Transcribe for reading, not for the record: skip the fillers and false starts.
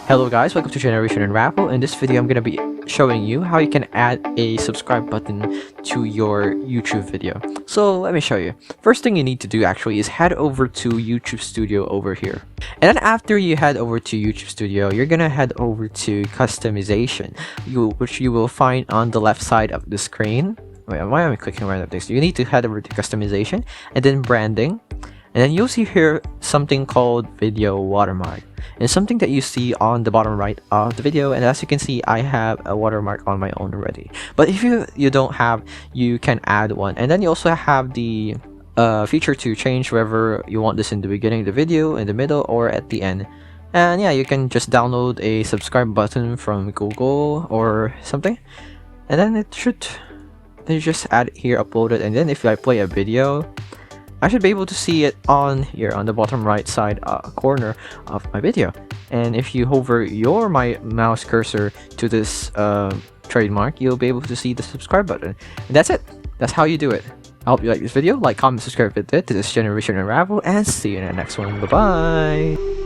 Hello guys, welcome to Generation Unravel. In this video I'm going to be showing you how you can add a subscribe button to your YouTube video. So let me show you. First thing you need to do actually is head over to YouTube Studio over here. And then after you head over to YouTube Studio, you're going to head over to customization, which you will find on the left side of the screen. Wait, why am I clicking random things? You need to head over to customization and then branding. And then you'll see here something called video watermark. And something that you see on the bottom right of the video, and as you can see I have a watermark on my own already. But if you don't have, you can add one. And then you also have the feature to change whether you want this in the beginning of the video, in the middle, or at the end. And yeah, you can just download a subscribe button from Google or something, and then you just add it here, upload it, and then if I play a video, I should be able to see it on here on the bottom right side corner of my video. And if you hover my mouse cursor to this trademark, you'll be able to see the subscribe button. And that's it. That's how you do it. I hope you like this video. Like, comment, subscribe if it did. This is Generation Unravel, and see you in the next one. Bye bye.